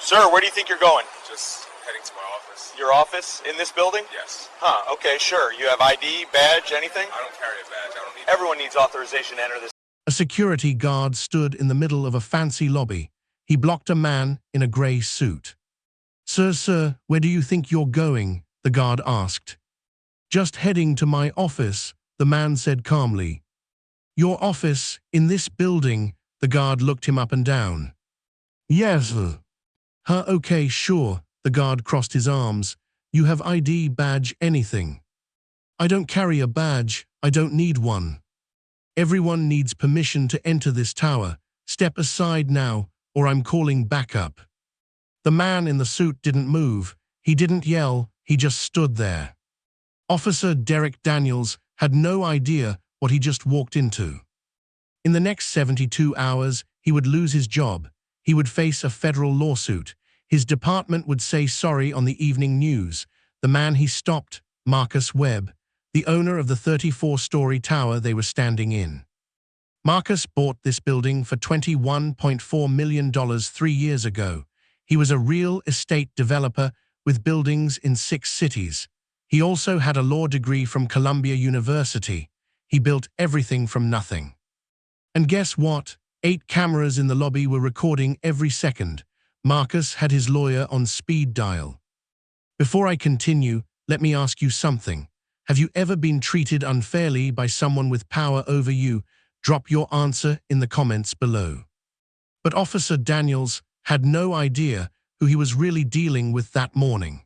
Sir, where do you think you're going? Just heading to my office. Your office in this building? Yes. Huh, okay, sure. You have ID, badge, anything? I don't carry a badge. I don't need Everyone needs authorization to enter this. A security guard stood in the middle of a fancy lobby. He blocked a man in a grey suit. Sir, where do you think you're going? The guard asked. Just heading to my office, the man said calmly. Your office, in this building? The guard looked him up and down. Yes, sir. Okay, sure. The guard crossed his arms. You have ID, badge, anything? I don't carry a badge. I don't need one. Everyone needs permission to enter this tower. Step aside now, or I'm calling backup. The man in the suit didn't move. He didn't yell. He just stood there. Officer Derek Daniels had no idea what he just walked into. In the next 72 hours, he would lose his job. He would face a federal lawsuit. His department would say sorry on the evening news. The man he stopped, Marcus Webb, the owner of the 34-story tower they were standing in. Marcus bought this building for $21.4 million 3 years ago. He was a real estate developer with buildings in 6 cities. He also had a law degree from Columbia University. He built everything from nothing. And guess what? 8 cameras in the lobby were recording every second. Marcus had his lawyer on speed dial. Before I continue, let me ask you something. Have you ever been treated unfairly by someone with power over you? Drop your answer in the comments below. But Officer Daniels had no idea who he was really dealing with that morning.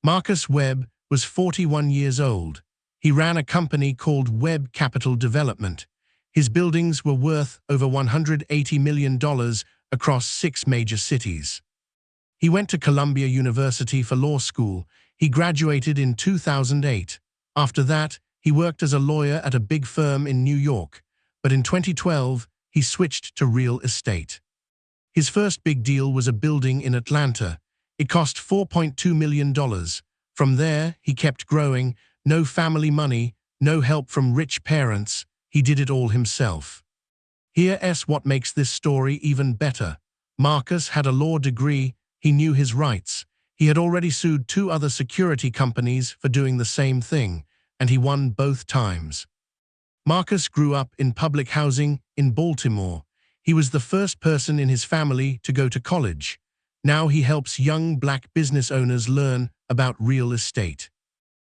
Marcus Webb was 41 years old. He ran a company called Webb Capital Development. His buildings were worth over $180 million across 6 major cities. He went to Columbia University for law school. He graduated in 2008. After that, he worked as a lawyer at a big firm in New York. But in 2012, he switched to real estate. His first big deal was a building in Atlanta. It cost $4.2 million. From there, he kept growing. No family money, no help from rich parents. He did it all himself. Here's what makes this story even better. Marcus had a law degree. He knew his rights. He had already sued 2 other security companies for doing the same thing, and he won both times. Marcus grew up in public housing in Baltimore. He was the first person in his family to go to college. Now he helps young black business owners learn about real estate.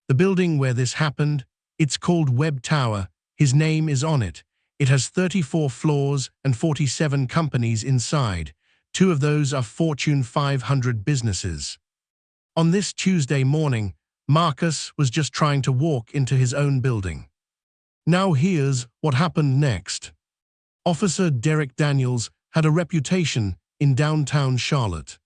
The building where this happened, it's called Webb Tower. His name is on it. It has 34 floors and 47 companies inside. 2 of those are Fortune 500 businesses. On this Tuesday morning, Marcus was just trying to walk into his own building. Now here's what happened next. Officer Derek Daniels had a reputation in downtown Charlotte.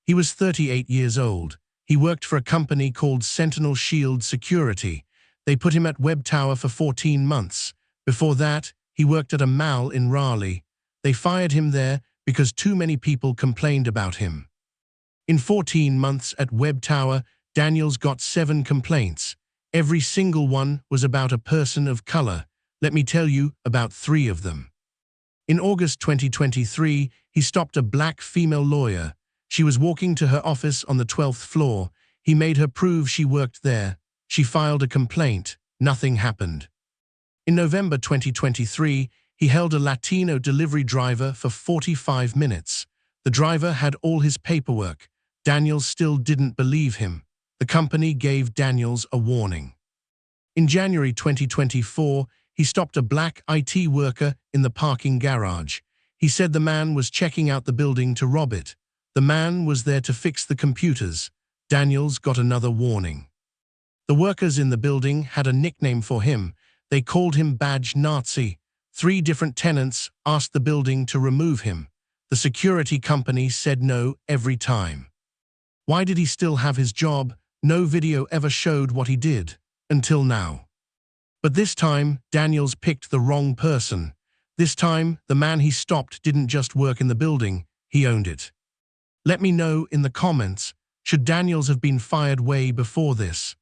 He was 38 years old. He worked for a company called Sentinel Shield Security. They put him at Webb Tower for 14 months. Before that, he worked at a mall in Raleigh. They fired him there because too many people complained about him. In 14 months at Webb Tower, Daniels got 7 complaints. Every single one was about a person of color. Let me tell you about 3 of them. In August 2023, he stopped a black female lawyer. She was walking to her office on the 12th floor. He made her prove she worked there. She filed a complaint. Nothing happened. In November 2023, he held a Latino delivery driver for 45 minutes. The driver had all his paperwork. Daniels still didn't believe him. The company gave Daniels a warning. In January 2024, he stopped a black IT worker in the parking garage. He said the man was checking out the building to rob it. The man was there to fix the computers. Daniels got another warning. The workers in the building had a nickname for him. They called him Badge Nazi. 3 different tenants asked the building to remove him. The security company said no every time. Why did he still have his job? No video ever showed what he did, until now. But this time, Daniels picked the wrong person. This time, the man he stopped didn't just work in the building, he owned it. Let me know in the comments, should Daniels have been fired way before this?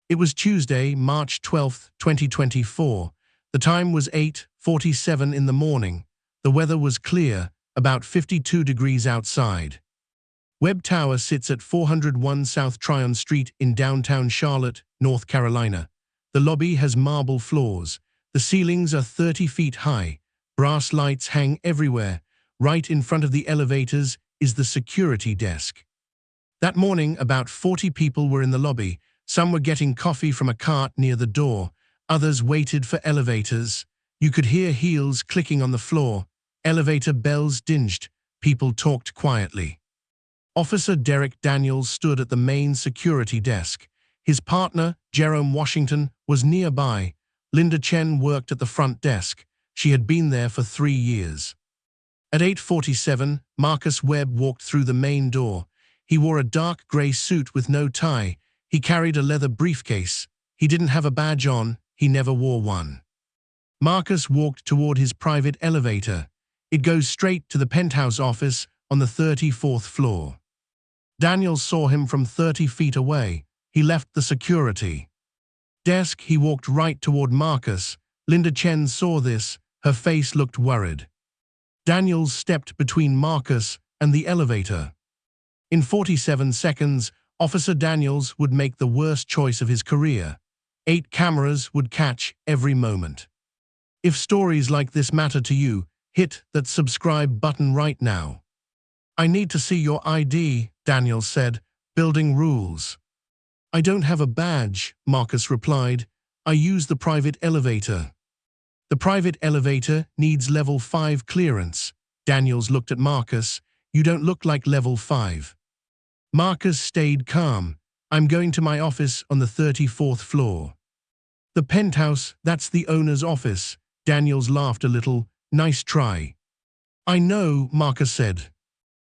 It was Tuesday, March 12, 2024. The time was 8:47 in the morning. The weather was clear, about 52 degrees outside. Webb Tower sits at 401 South Tryon Street in downtown Charlotte, North Carolina. The lobby has marble floors. The ceilings are 30 feet high. Brass lights hang everywhere. Right in front of the elevators is the security desk. That morning, about 40 people were in the lobby. Some were getting coffee from a cart near the door. Others waited for elevators. You could hear heels clicking on the floor. Elevator bells dinged. People talked quietly. Officer Derek Daniels stood at the main security desk. His partner, Jerome Washington, was nearby. Linda Chen worked at the front desk. She had been there for 3 years. At 8:47, Marcus Webb walked through the main door. He wore a dark gray suit with no tie. He carried a leather briefcase. He didn't have a badge on. He never wore one. Marcus walked toward his private elevator. It goes straight to the penthouse office on the 34th floor. Daniels saw him from 30 feet away. He left the security desk. He walked right toward Marcus. Linda Chen saw this. Her face looked worried. Daniels stepped between Marcus and the elevator. In 47 seconds, Officer Daniels would make the worst choice of his career. 8 cameras would catch every moment. If stories like this matter to you, hit that subscribe button right now. I need to see your ID, Daniels said. Building rules. I don't have a badge, Marcus replied. I use the private elevator. The private elevator needs level 5 clearance. Daniels looked at Marcus. You don't look like level 5. Marcus stayed calm. I'm going to my office on the 34th floor. The penthouse, that's the owner's office. Daniels laughed a little. Nice try. I know, Marcus said.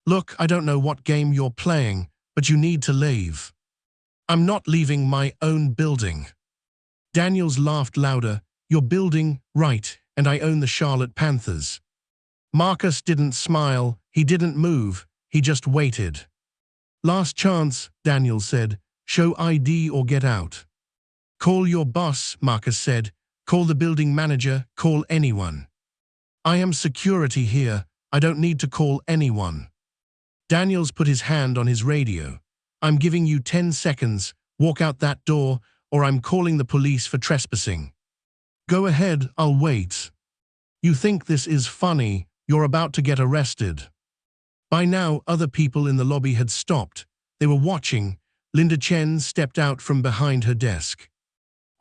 Look, I don't know what game you're playing, but you need to leave. I'm not leaving my own building. Daniels laughed louder. Your building, right, and I own the Charlotte Panthers. Marcus didn't smile. He didn't move. He just waited. Last chance, Daniels said. Show ID or get out. Call your boss, Marcus said. Call the building manager. Call anyone. I am security here. I don't need to call anyone. Daniels put his hand on his radio. I'm giving you 10 seconds. Walk out that door, or I'm calling the police for trespassing. Go ahead, I'll wait. You think this is funny? You're about to get arrested. By now, other people in the lobby had stopped. They were watching. Linda Chen stepped out from behind her desk.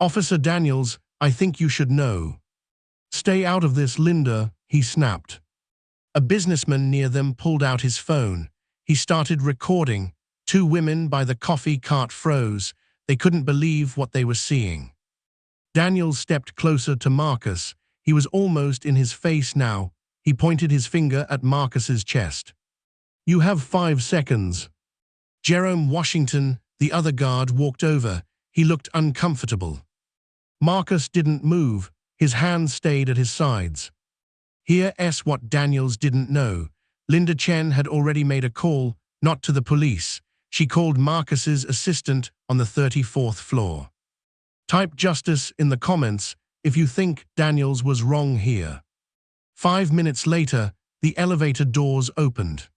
Officer Daniels, I think you should know. Stay out of this, Linda, he snapped. A businessman near them pulled out his phone. He started recording. 2 women by the coffee cart froze. They couldn't believe what they were seeing. Daniels stepped closer to Marcus. He was almost in his face now. He pointed his finger at Marcus's chest. You have 5 seconds. Jerome Washington, the other guard, walked over. He looked uncomfortable. Marcus didn't move. His hands stayed at his sides. Here's what Daniels didn't know. Linda Chen had already made a call, not to the police. She called Marcus's assistant on the 34th floor. Type justice in the comments if you think Daniels was wrong here. 5 minutes later, the elevator doors opened.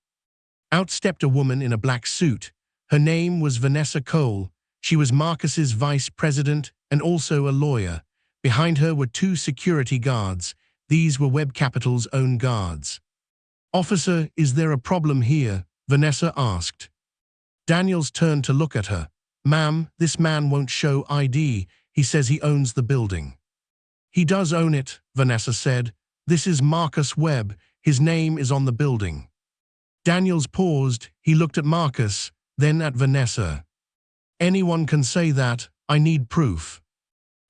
Out stepped a woman in a black suit. Her name was Vanessa Cole. She was Marcus's vice president and also a lawyer. Behind her were 2 security guards. These were Webb Capital's own guards. Officer, is there a problem here? Vanessa asked. Daniels turned to look at her. Ma'am, this man won't show ID. He says he owns the building. He does own it, Vanessa said. This is Marcus Webb. His name is on the building. Daniels paused. He looked at Marcus, then at Vanessa. Anyone can say that. I need proof.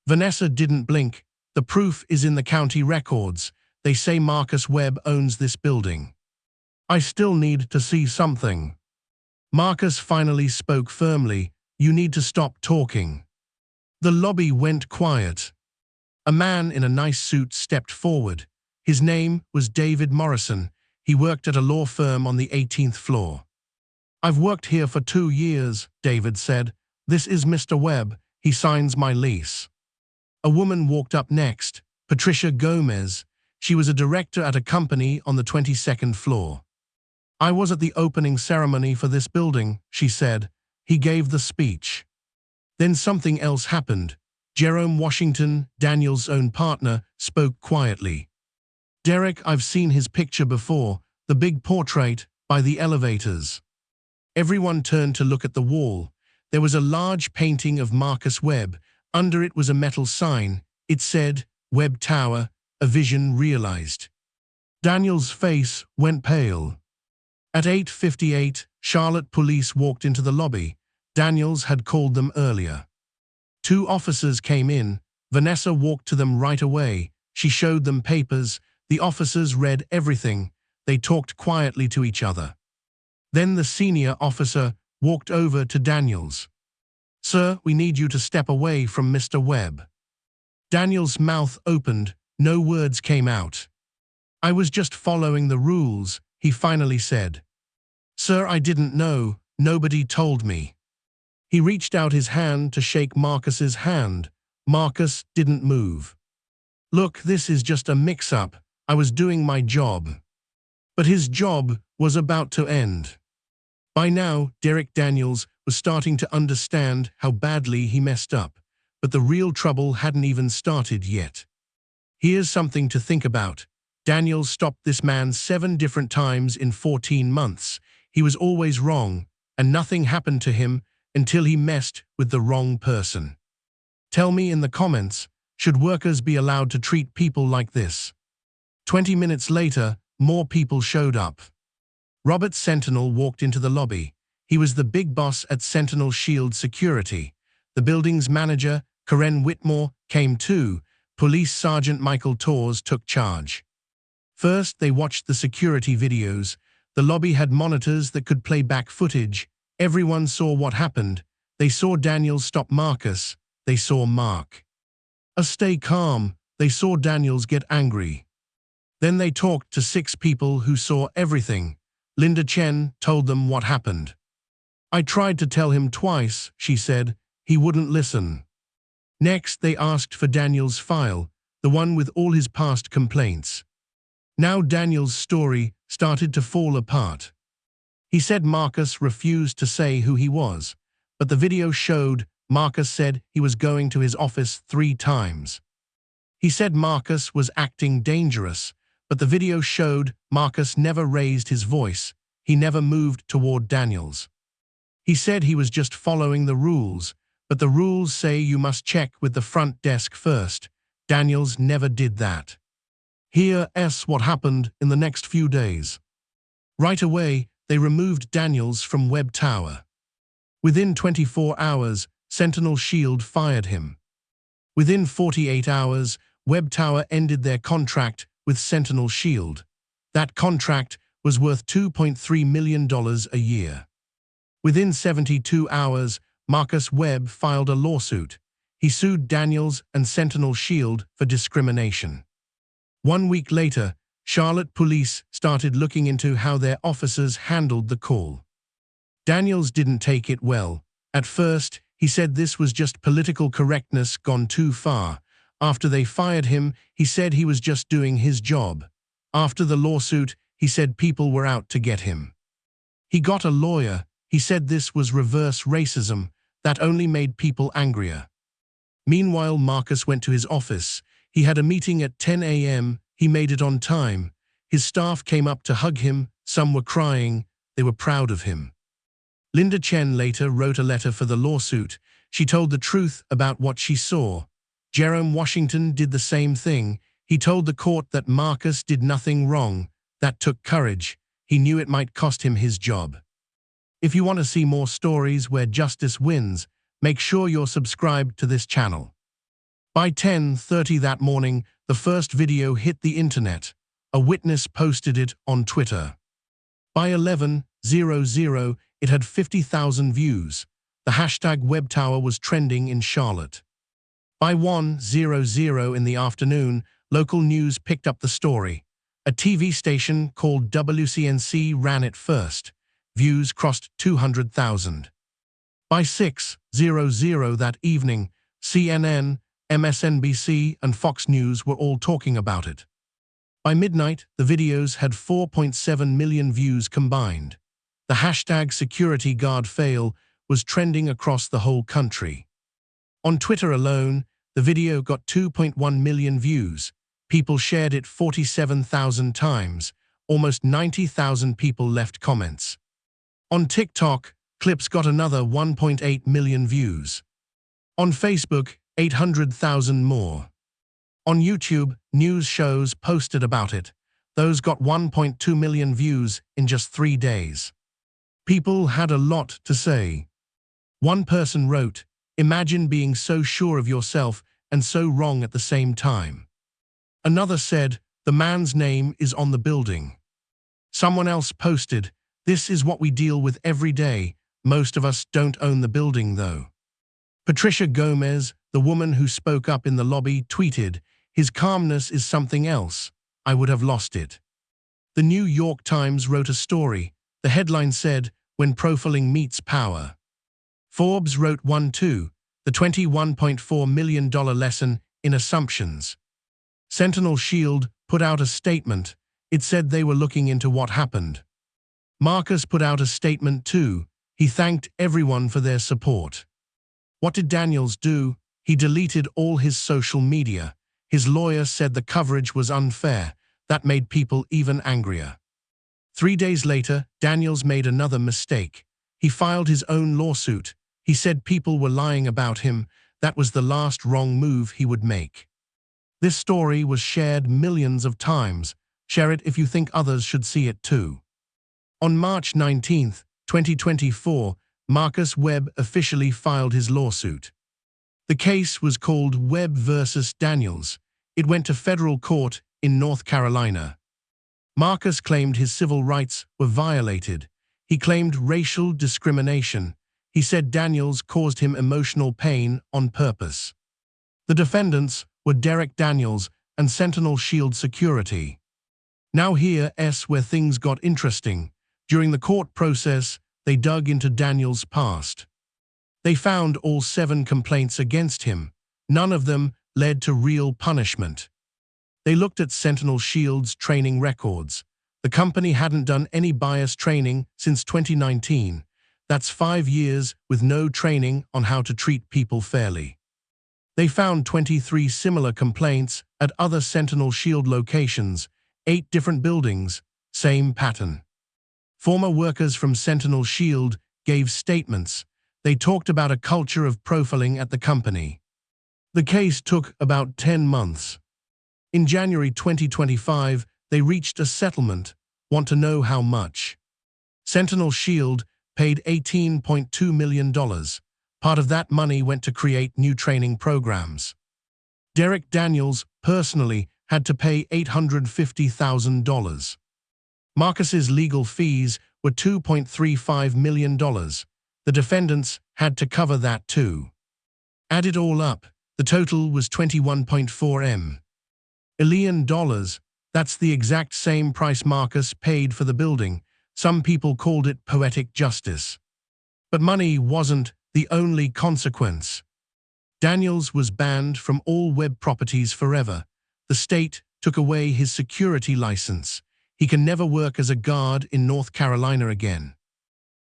Vanessa didn't blink. The proof is in the county records. They say Marcus Webb owns this building. I still need to see something. Marcus finally spoke firmly. You need to stop talking. The lobby went quiet. A man in a nice suit stepped forward. His name was David Morrison. He worked at a law firm on the 18th floor. I've worked here for 2 years, David said. This is Mr. Webb. He signs my lease. A woman walked up next, Patricia Gomez. She was a director at a company on the 22nd floor. I was at the opening ceremony for this building, she said. He gave the speech. Then something else happened. Jerome Washington, Daniel's own partner, spoke quietly. Derek, I've seen his picture before, the big portrait by the elevators. Everyone turned to look at the wall. There was a large painting of Marcus Webb. Under it was a metal sign. It said, Webb Tower, a vision realized. Daniel's face went pale. At 8:58, Charlotte police walked into the lobby. Daniels had called them earlier. 2 officers came in. Vanessa walked to them right away. She showed them papers. The officers read everything. They talked quietly to each other. Then the senior officer walked over to Daniels. Sir, we need you to step away from Mr. Webb. Daniel's mouth opened. No words came out. I was just following the rules, he finally said. Sir, I didn't know. Nobody told me. He reached out his hand to shake Marcus's hand. Marcus didn't move. Look, this is just a mix-up. I was doing my job. But his job was about to end. By now, Derek Daniels was starting to understand how badly he messed up, but the real trouble hadn't even started yet. Here's something to think about. Daniels stopped this man 7 different times in 14 months. He was always wrong, and nothing happened to him until he messed with the wrong person. Tell me in the comments, should workers be allowed to treat people like this? 20 minutes later, more people showed up. Robert Sentinel walked into the lobby. He was the big boss at Sentinel Shield Security. The building's manager, Karen Whitmore, came too. Police Sergeant Michael Torres took charge. First, they watched the security videos. The lobby had monitors that could play back footage. Everyone saw what happened. They saw Daniels stop Marcus. They saw Mark. Stay calm. They saw Daniels get angry. Then they talked to 6 people who saw everything. Linda Chen told them what happened. I tried to tell him twice, she said. He wouldn't listen. Next, they asked for Daniel's file, the one with all his past complaints. Now Daniel's story started to fall apart. He said Marcus refused to say who he was, but the video showed Marcus said he was going to his office 3 times. He said Marcus was acting dangerous, but the video showed Marcus never raised his voice. He never moved toward Daniels. He said he was just following the rules, but the rules say you must check with the front desk first. Daniels never did that. Here's what happened in the next few days. Right away, they removed Daniels from Webb Tower. Within 24 hours, Sentinel Shield fired him. Within 48 hours, Webb Tower ended their contract with Sentinel Shield. That contract was worth $2.3 million a year. Within 72 hours, Marcus Webb filed a lawsuit. He sued Daniels and Sentinel Shield for discrimination. 1 week later, Charlotte police started looking into how their officers handled the call. Daniels didn't take it well. At first, he said this was just political correctness gone too far. After they fired him, he said he was just doing his job. After the lawsuit, he said people were out to get him. He got a lawyer. He said this was reverse racism. That only made people angrier. Meanwhile, Marcus went to his office. He had a meeting at 10 a.m. He made it on time. His staff came up to hug him. Some were crying. They were proud of him. Linda Chen later wrote a letter for the lawsuit. She told the truth about what she saw. Jerome Washington did the same thing. He told the court that Marcus did nothing wrong. That took courage. He knew it might cost him his job. If you want to see more stories where justice wins, make sure you're subscribed to this channel. By 10:30 that morning, the first video hit the internet. A witness posted it on Twitter. By 11:00, it had 50,000 views. The hashtag Webb Tower was trending in Charlotte. By 1:00 in the afternoon, local news picked up the story. A TV station called WCNC ran it first. Views crossed 200,000. By 6:00 that evening, CNN, MSNBC, and Fox News were all talking about it. By midnight, the videos had 4.7 million views combined. The hashtag security guard fail was trending across the whole country. On Twitter alone, the video got 2.1 million views. People shared it 47,000 times. Almost 90,000 people left comments. On TikTok, clips got another 1.8 million views. On Facebook, 800,000 more. On YouTube, news shows posted about it. Those got 1.2 million views in just 3 days. People had a lot to say. One person wrote, "Imagine being so sure of yourself and so wrong at the same time." Another said, "The man's name is on the building." Someone else posted, "This is what we deal with every day. Most of us don't own the building though." Patricia Gomez, the woman who spoke up in the lobby, tweeted, "His calmness is something else. I would have lost it." The New York Times wrote a story. The headline said, "When profiling meets power." Forbes wrote one too, the $21.4 million lesson in assumptions. Sentinel Shield put out a statement. It said they were looking into what happened. Marcus put out a statement too. He thanked everyone for their support. What did Daniels do? He deleted all his social media. His lawyer said the coverage was unfair. That made people even angrier. 3 days later, Daniels made another mistake. He filed his own lawsuit. He said people were lying about him. That was the last wrong move he would make. This story was shared millions of times. Share it if you think others should see it too. On March 19, 2024, Marcus Webb officially filed his lawsuit. The case was called Webb versus Daniels. It went to federal court in North Carolina. Marcus claimed his civil rights were violated. He claimed racial discrimination. He said Daniels caused him emotional pain on purpose. The defendants were Derek Daniels and Sentinel Shield Security. Now here's where things got interesting. During the court process, they dug into Daniels' past. They found all 7 complaints against him. None of them led to real punishment. They looked at Sentinel Shield's training records. The company hadn't done any bias training since 2019. That's 5 years with no training on how to treat people fairly. They found 23 similar complaints at other Sentinel Shield locations, 8 different buildings, same pattern. Former workers from Sentinel Shield gave statements. They talked about a culture of profiling at the company. The case took about 10 months. In January 2025, they reached a settlement. Want to know how much? Sentinel Shield paid $18.2 million. Part of that money went to create new training programs. Derek Daniels personally had to pay $850,000. Marcus's legal fees were $2.35 million. The defendants had to cover that too. Add it all up, the total was $21.4 million. That's the exact same price Marcus paid for the building. Some people called it poetic justice. But money wasn't the only consequence. Daniels was banned from all Webb properties forever. The state took away his security license. He can never work as a guard in North Carolina again.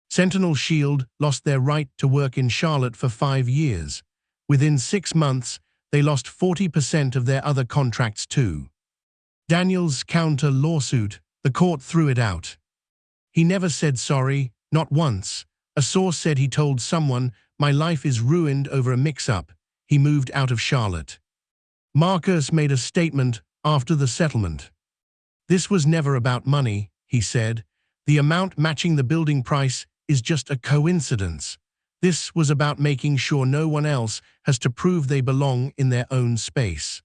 Sentinel Shield lost their right to work in Charlotte for 5 years. Within 6 months, they lost 40% of their other contracts too. Daniels' counter-lawsuit, the court threw it out. He never said sorry, not once. A source said he told someone, "My life is ruined over a mix-up." He moved out of Charlotte. Marcus made a statement after the settlement. "This was never about money," he said. "The amount matching the building price is just a coincidence. This was about making sure no one else has to prove they belong in their own space."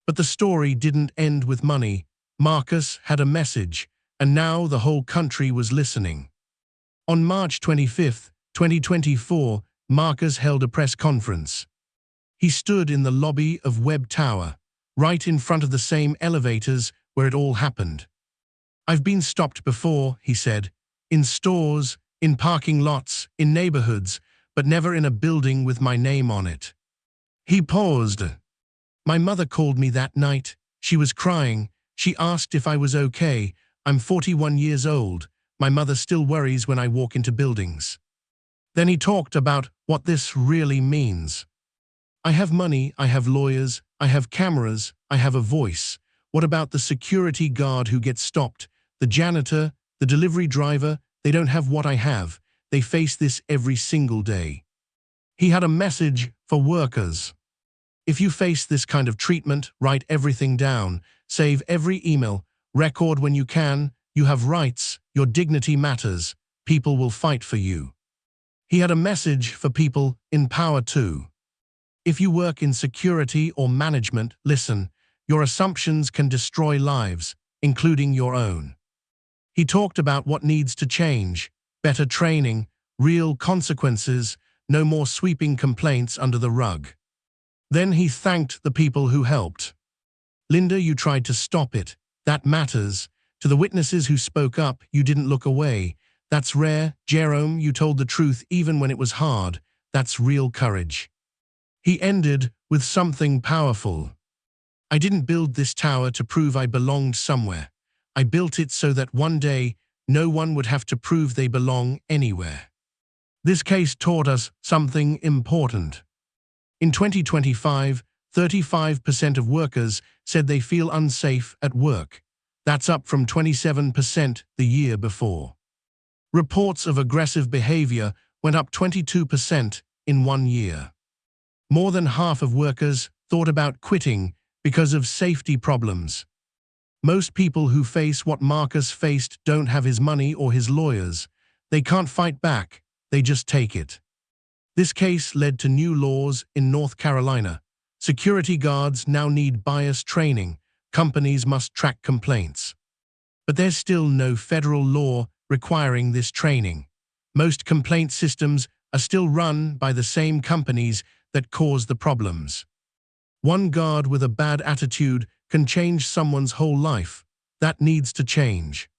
But the story didn't end with money. Marcus had a message, and now the whole country was listening. On March 25, 2024, Marcus held a press conference. He stood in the lobby of Webb Tower, right in front of the same elevators where it all happened. "I've been stopped before," he said, "in stores, in parking lots, in neighborhoods, but never in a building with my name on it." He paused. "My mother called me that night. She was crying. She asked if I was okay. I'm 41 years old. My mother still worries when I walk into buildings. Then he talked about what this really means. I have money, I have lawyers, I have cameras, I have a voice. What about the security guard who gets stopped? The janitor, the delivery driver, they don't have what I have. They face this every single day. He had a message for workers. If you face this kind of treatment, write everything down, save every email, record when you can, you have rights, your dignity matters, people will fight for you. He had a message for people in power too. If you work in security or management, listen, your assumptions can destroy lives, including your own. He talked about what needs to change, better training, real consequences, no more sweeping complaints under the rug. Then he thanked the people who helped. Linda, you tried to stop it. That matters. To the witnesses who spoke up, you didn't look away. That's rare. Jerome, you told the truth even when it was hard. That's real courage. He ended with something powerful. I didn't build this tower to prove I belonged somewhere. I built it so that one day, no one would have to prove they belong anywhere. This case taught us something important. In 2025, 35% of workers said they feel unsafe at work. That's up from 27% the year before. Reports of aggressive behavior went up 22% in 1 year. More than half of workers thought about quitting because of safety problems. Most people who face what Marcus faced don't have his money or his lawyers. They can't fight back, they just take it. This case led to new laws in North Carolina. Security guards now need bias training. Companies must track complaints. But there's still no federal law requiring this training. Most complaint systems are still run by the same companies that cause the problems. One guard with a bad attitude can change someone's whole life. That needs to change.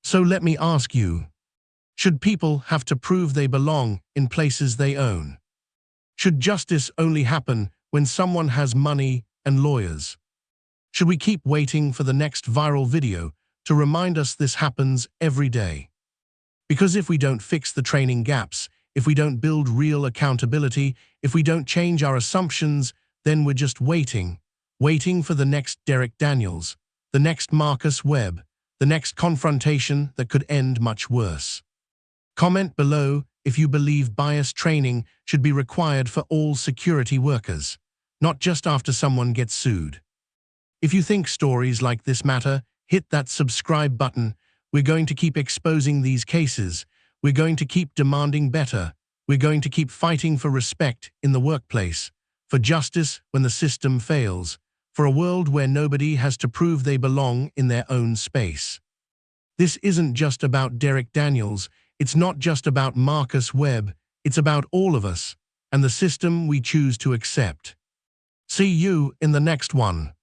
So let me ask you, should people have to prove they belong in places they own? Should justice only happen when someone has money and lawyers? Should we keep waiting for the next viral video to remind us this happens every day? Because if we don't fix the training gaps, if we don't build real accountability, if we don't change our assumptions, then we're just waiting for the next Derek Daniels, the next Marcus Webb, the next confrontation that could end much worse. Comment below if you believe bias training should be required for all security workers, not just after someone gets sued. If you think stories like this matter, hit that subscribe button. We're going to keep exposing these cases. We're going to keep demanding better. We're going to keep fighting for respect in the workplace, for justice when the system fails, for a world where nobody has to prove they belong in their own space. This isn't just about Derek Daniels. It's not just about Marcus Webb. It's about all of us and the system we choose to accept. See you in the next one.